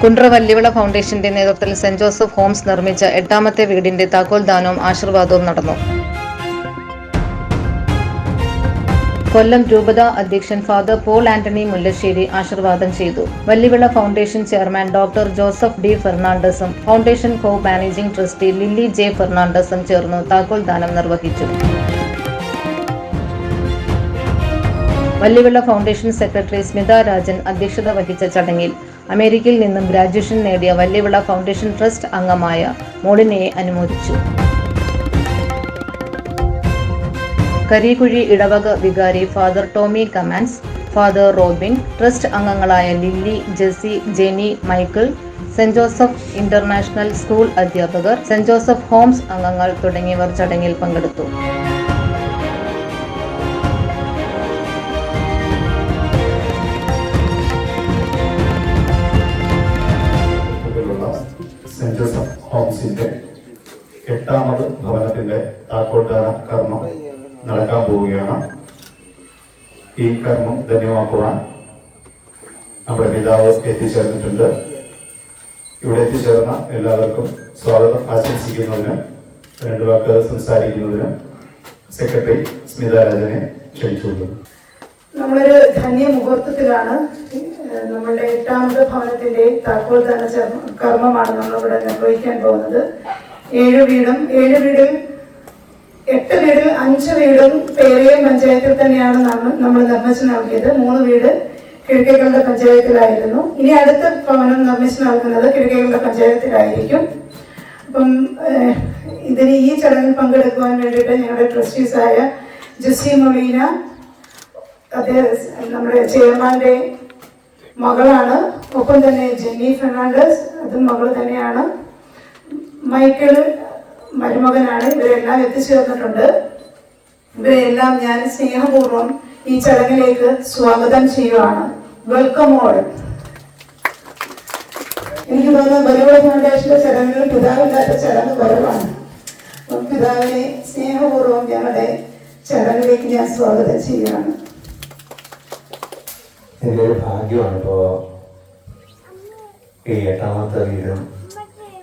കുണ്ട്ര വല്ലിവിള ഫൗണ്ടേഷന്റെ നേതൃത്വത്തിൽ saint Joseph Holmes നിർമ്മിച്ച 8ാമത്തെ വീടിന്റെ താക്കോൽദാനവും ആശീർവാദവും നടന്നു. കൊല്ലം രൂപത അധ്യക്ഷൻ ഫാദർ പോൾ ആന്റണി മുല്ലശ്ശേരി ആശീർവാദം ചെയ്തു. Vallivila foundation chairman doctor Joseph D ഫെർണാണ്ടസും foundation co managing trustee Lilly J ഫെർണാണ്ടസും ചേർന്നു താക്കോൽദാനം നിർവഹിച്ചു. വല്ലിവിള ഫൗണ്ടേഷൻ സെക്രട്ടറി സ്മിത രാജൻ അധ്യക്ഷത വഹിച്ച ചടങ്ങിൽ അമേരിക്കയിൽ നിന്നും ഗ്രാജുവേഷൻ നേടിയ വല്ലിവിള ഫൗണ്ടേഷൻ ട്രസ്റ്റ് അംഗമായ മോളിനയെ അനുമോദിച്ചു. കരിക്കുഴി ഇടവക വികാരി ഫാദർ ടോമി കമാൻസ്, ഫാദർ റോബിൻ, ട്രസ്റ്റ് അംഗങ്ങളായ Lilly, Jessy, Jenny, Michael, saint Joseph international school അധ്യാപകർ, സെന്റ് ജോസഫ് ഹോംസ് അംഗങ്ങൾ തുടങ്ങിയവർ ചടങ്ങിൽ പങ്കെടുത്തു. സെന്റ് ജോസഫ് ഹോംസിന്റെ 8ാമത് ഭവനത്തിന്റെ താക്കോൽദാന കർമ്മം നടക്കാൻ പോവുകയാണ്. ഈ കർമ്മം ധന്യമാക്കുവാൻ നമ്മുടെ പിതാവ് എത്തിച്ചേർന്നിട്ടുണ്ട്. ഇവിടെ എത്തിച്ചേർന്ന എല്ലാവർക്കും സ്വാഗതം ആശംസിക്കുന്നതിന് 2 വാക്ക് സംസാരിക്കുന്നതിന് സെക്രട്ടറി സ്മിത രാജനെ ക്ഷണിച്ചുകൊള്ളുന്നു. നമ്മളൊരു ധന്യ മുഹൂർത്തത്തിലാണ്. നമ്മളുടെ 8ാമത് ഭവനത്തിന്റെ താക്കോൽദാന കർമ്മമാണ് നമ്മളിവിടെ നിർവഹിക്കാൻ പോകുന്നത്. 8 വീടും 5 വീടും പേരയം പഞ്ചായത്തിൽ തന്നെയാണ് നമ്മൾ നിർമ്മിച്ചു നൽകിയത്. 3 വീട് കിഴക്കേകളുടെ പഞ്ചായത്തിലായിരുന്നു. ഇനി അടുത്ത ഭവനം നിർമ്മിച്ചു നൽകുന്നത് കിഴക്കേകളുടെ പഞ്ചായത്തിലായിരിക്കും. അപ്പം ഈ ചടങ്ങിൽ പങ്കെടുക്കുവാൻ വേണ്ടിയിട്ട് ഞങ്ങളുടെ ട്രസ്റ്റീസായ ജെസ്സി മൊളീന, നമ്മുടെ ചെയർമാന്റെ മകളാണ്. ഒപ്പം തന്നെ ജെന്നി ഫെർണാണ്ടസ്, അതും മകൾ തന്നെയാണ്. മൈക്കിൾ മരുമകനാണ്. ഇവരെല്ലാം എത്തിച്ചേർന്നിട്ടുണ്ട്. ഇവരെല്ലാം ഞാൻ സ്നേഹപൂർവ്വം ഈ ചടങ്ങിലേക്ക് സ്വാഗതം ചെയ്യുകയാണ്. Welcome all. എനിക്ക് തോന്നുന്നു വല്ലിവിള ഫൗണ്ടേഷന്റെ ചടങ്ങുകൾ പിതാവില്ലാത്ത ചടങ്ങ് കുറവാണ്. അപ്പം പിതാവിനെ സ്നേഹപൂർവ്വം ഞങ്ങളുടെ ചടങ്ങിലേക്ക് ഞാൻ സ്വാഗതം ചെയ്യുകയാണ്. എൻ്റെ ഒരു ഭാഗ്യമാണ് ഇപ്പോൾ ഈ 8ാമത്തെ വീടും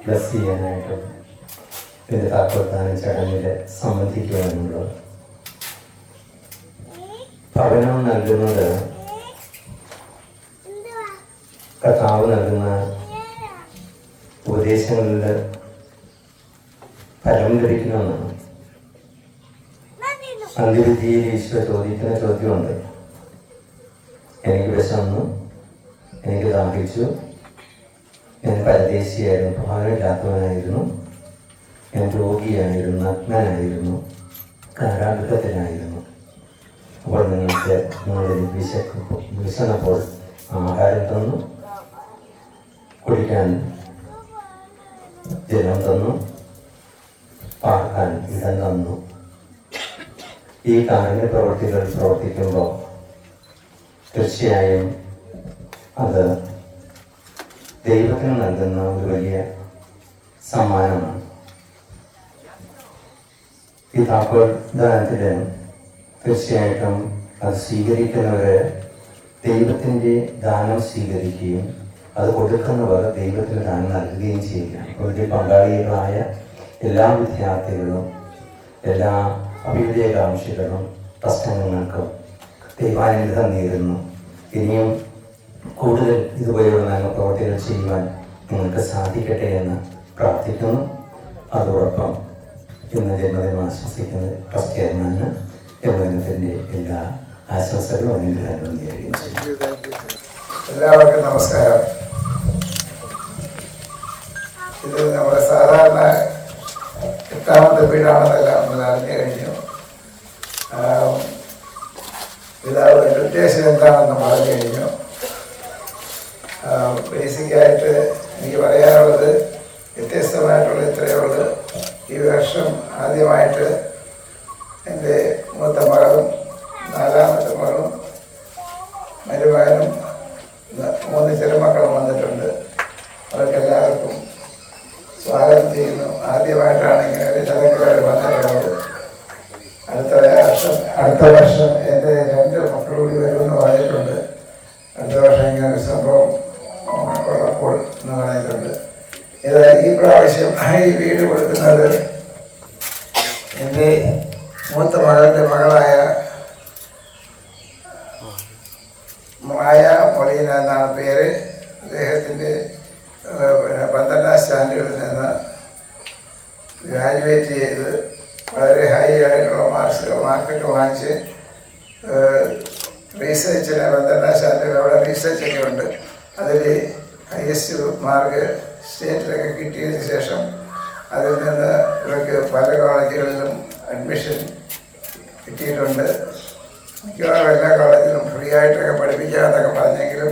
ബ്ലസ് ചെയ്യാനായിട്ടും ഇതിൻ്റെ താക്കോൽദാന ചടങ്ങിൽ സംബന്ധിക്കുവാനുള്ളത്. ഭവനം നൽകുന്നത് കർത്താവ് നൽകുന്ന ഉപദേശങ്ങളിൽ ഫലം ലഭിക്കണമെന്നാണ്. അന്ത്യവിധിയിൽ ഈശോ ചോദിക്കുന്ന ചോദ്യമുണ്ട്. എനിക്ക് വിശന്നു, എനിക്ക് ദാഹിച്ചു, ഞാൻ പരദേശിയായിരുന്നു, ഭവനമില്ലാത്തവനായിരുന്നു, ഞാൻ രോഗിയായിരുന്നു, നഗ്നനായിരുന്നു, കാരാഗൃഹത്തിലായിരുന്നു. അപ്പോൾ നിങ്ങളുടെ വിശന്നപ്പോൾ ആഹാരം തന്നു, കുടിക്കാൻ ജലം തന്നു, പാർക്കാൻ ഇടം തന്നു. ഈ കാരുണ്യ പ്രവൃത്തികൾ പ്രവർത്തിക്കുമ്പോൾ തീർച്ചയായും അത് ദൈവത്തിന് നൽകുന്ന ഒരു വലിയ സമ്മാനമാണ്. ഈ താക്കോൽദാനത്തിൽ തീർച്ചയായിട്ടും അത് സ്വീകരിക്കുന്നവര് ദൈവത്തിൻ്റെ ദാനം സ്വീകരിക്കുകയും അത് കൊടുക്കുന്നവർ ദൈവത്തിന് ദാനം നൽകുകയും ചെയ്യുക. ഇതിൽ പങ്കാളികളായ എല്ലാ വിദ്യാർത്ഥികളും എല്ലാ അഭിവൃദ്ധികാംക്ഷികളും പ്രശ്നങ്ങൾക്കും ദൈവാനുഗ്രഹം നേരുന്നു. ഇനിയും കൂടുതൽ ഇതുപോലെയുള്ള നല്ല പ്രവർത്തികൾ ചെയ്യുവാൻ നിങ്ങൾക്ക് സാധിക്കട്ടെ എന്ന് പ്രാർത്ഥിക്കുന്നു. അതോടൊപ്പം ഇന്ന് ജന്മദിനം ആശംസിക്കുന്നത് ട്രസ്റ്റ് ചെയർമാന് ജന്മദിനത്തിൻ്റെ എല്ലാ ആശംസകളും അനുഗ്രഹങ്ങളും നേരുകയും ചെയ്യും. എല്ലാവർക്കും നമസ്കാരം. ഇത് നമ്മുടെ സാധാരണ 8ാമത്തെ വീടാണെന്നെല്ലാം നമ്മൾ അറിഞ്ഞു കഴിഞ്ഞു. പിതാവ് ഉദ്ദേശം എന്താണെന്ന് പറഞ്ഞു കഴിഞ്ഞു. ബേസിക്കായിട്ട് എനിക്ക് പറയാനുള്ളത് വ്യത്യസ്തമായിട്ടുള്ള ഇത്രയേ ഉള്ളൂ. ഈ വർഷം ആദ്യമായിട്ട് എൻ്റെ മൂത്ത മകളും 4ാമത്തെ മകളും മരുമകനും 3 ചെറുമക്കളും വന്നിട്ടുണ്ട്. അവർക്കെല്ലാവർക്കും സ്വാഗതം ചെയ്യുന്നു. ആദ്യമായിട്ടാണ് ഇങ്ങനെ ഒരു ചടങ്ങുകൾ വന്നിട്ടുള്ളത്. അടുത്ത വർഷം എൻ്റെ 2 മക്കളൂടി വരുമെന്ന് പറഞ്ഞിട്ടുണ്ട്. അടുത്ത വർഷം ഇങ്ങനെ ഒരു സംഭവം ഉള്ളപ്പോൾ ഈ വീട് കൊടുക്കുന്നത് എൻ്റെ മൂത്ത മകളുടെ മകളായ മായ മൊളീന എന്നാണ് പേര്. അദ്ദേഹത്തിൻ്റെ 12ാം സ്റ്റാൻഡേർഡിൽ നിന്ന് ഗ്രാജുവേറ്റ് ചെയ്ത് വളരെ ഹൈ ആയിട്ടുള്ള മാർക്കൊക്കെ വാങ്ങിച്ച് റീസേർച്ചിന് 12ാം സ്റ്റാൻഡേർഡ് അവിടെ റീസേർച്ചൊക്കെ ഉണ്ട്. അതിൽ ഹയസ്റ്റ് മാർക്ക് സ്റ്റേറ്റിലൊക്കെ കിട്ടിയതിന് ശേഷം അതിൽ നിന്ന് ഇവർക്ക് പല കോളേജുകളിലും അഡ്മിഷൻ കിട്ടിയിട്ടുണ്ട്. മിക്കവാറും എല്ലാ കോളേജിലും ഫ്രീ ആയിട്ടൊക്കെ പഠിപ്പിക്കാമെന്നൊക്കെ പറഞ്ഞെങ്കിലും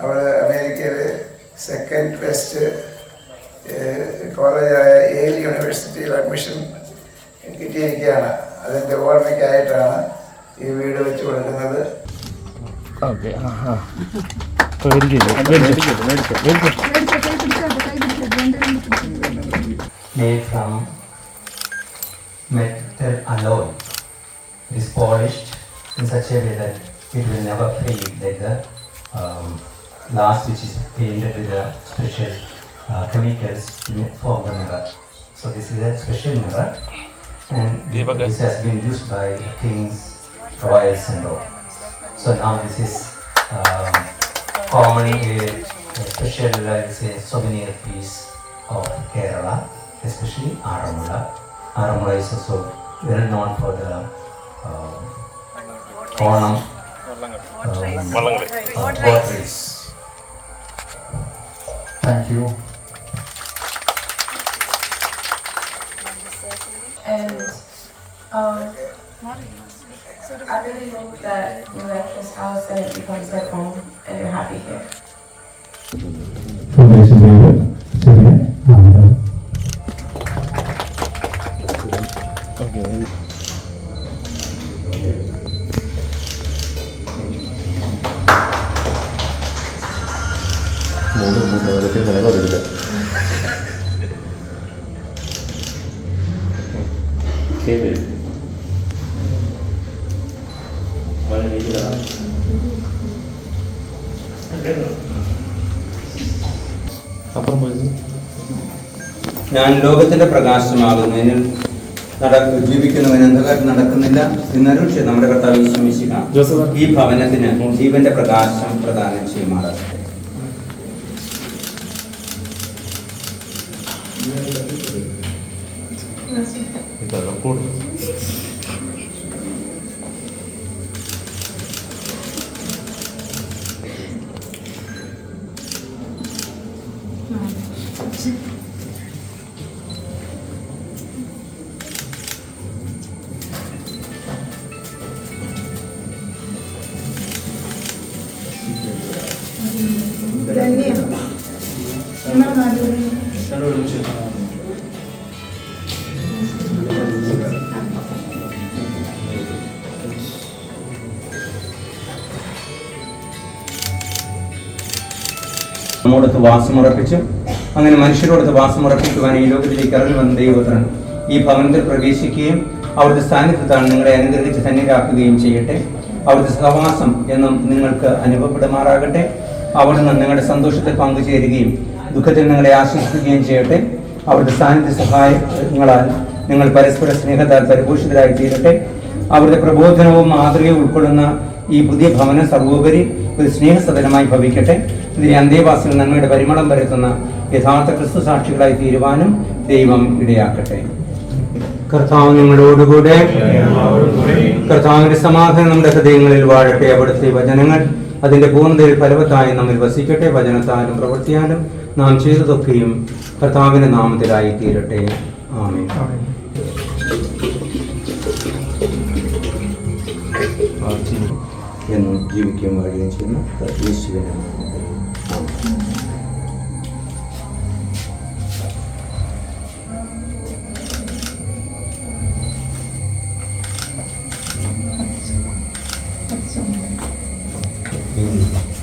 അവൾ അമേരിക്കയിൽ സെക്കൻഡ് ബെസ്റ്റ് കോളേജായ യേൽ യൂണിവേഴ്സിറ്റിയിൽ അഡ്മിഷൻ കിട്ടിയിരിക്കുകയാണ്. അതിൻ്റെ ഓർമ്മയ്ക്കായിട്ടാണ് ഈ വീട് വെച്ച് കൊടുക്കുന്നത്. Made from metal alloy. It is polished in such a way that it will never fade, like the glass which is painted with a special chemicals for the mirror. So this is a special mirror, and this has been used by kings, royals and all. So now this is common a special say souvenir piece of Kerala, especially Aramula. Aramula is also well known for the Onam potteries. Thank you. And I really hope that you like this house and it becomes their home and you're happy here. ഞാൻ ലോകത്തിന്റെ പ്രകാശമാകുന്നതിനും ജീവിക്കുന്നവന് അന്ധകാരം നടക്കുന്നില്ല എന്നരുക്ഷ നമ്മുടെ കർത്താവ് യേശു മിശിഹാ ഈ ഭവനത്തിന് ജീവന്റെ പ്രകാശം പ്രദാനം ചെയ്യുമാറാകട്ടെ. നമ്മോടൊത്ത് വാസമുറപ്പിച്ചു. അങ്ങനെ മനുഷ്യരോടൊത്ത് വാസമുറപ്പിക്കുവാൻ ഈ ലോകത്തിലേക്ക് ഇറങ്ങി വന്ന ദൈവപുത്രൻ ഈ ഭവനത്തിൽ പ്രവേശിക്കുകയും അവിടുത്തെ സാന്നിധ്യത്താൽ നിങ്ങളെ അനുഗ്രഹിച്ച് ധന്യരാക്കുകയും ചെയ്യട്ടെ. അവിടുത്തെ സഹവാസം എന്നും നിങ്ങൾക്ക് അനുഭവപ്പെടുമാറാകട്ടെ. അവിടുന്ന് നിങ്ങളുടെ സന്തോഷത്തിൽ പങ്കുചേരുകയും ദുഃഖത്തിൽ നിങ്ങളെ ആശ്വസിക്കുകയും ചെയ്യട്ടെ. അവിടുത്തെ സാന്നിധ്യ സഹായങ്ങളാൽ നിങ്ങൾ പരസ്പര സ്നേഹത്താൽ പരിപോഷിതരായി തീരട്ടെ. അവിടുത്തെ പ്രബോധനവും മാതൃകയും ഉൾക്കൊള്ളുന്ന ഈ പുതിയ ഭവനം സർവോപരി ഒരു സ്നേഹസദനമായി ഭവിക്കട്ടെ. ഇതിലെ അന്തേവാസികൾ നന്മയുടെ പരിമളം പരത്തുന്ന യഥാർത്ഥ ക്രിസ്തു സാക്ഷികളായി തീരുവാനും ദൈവം ഇടയാക്കട്ടെ. കർത്താവ് നിങ്ങളോടുകൂടെ. കർത്താവിന്റെ സമാധാനം നമ്മുടെ ഹൃദയങ്ങളിൽ വാഴട്ടെ. അവിടുത്തെ വചനങ്ങൾ അതിന്റെ പൂർണ്ണതയിൽ ഫലവത്തായി നമ്മിൽ വസിക്കട്ടെ. വചനത്താലും പ്രവൃത്തിയാലും നാം ചെയ്തതൊക്കെയും കർത്താവിന്റെ നാമത്തിലായി തീരട്ടെ. ആമേൻ. എന്നും ജീവിക്കുകയും വരികയും ചെയ്യുന്ന യേശുവിനെ Thank you.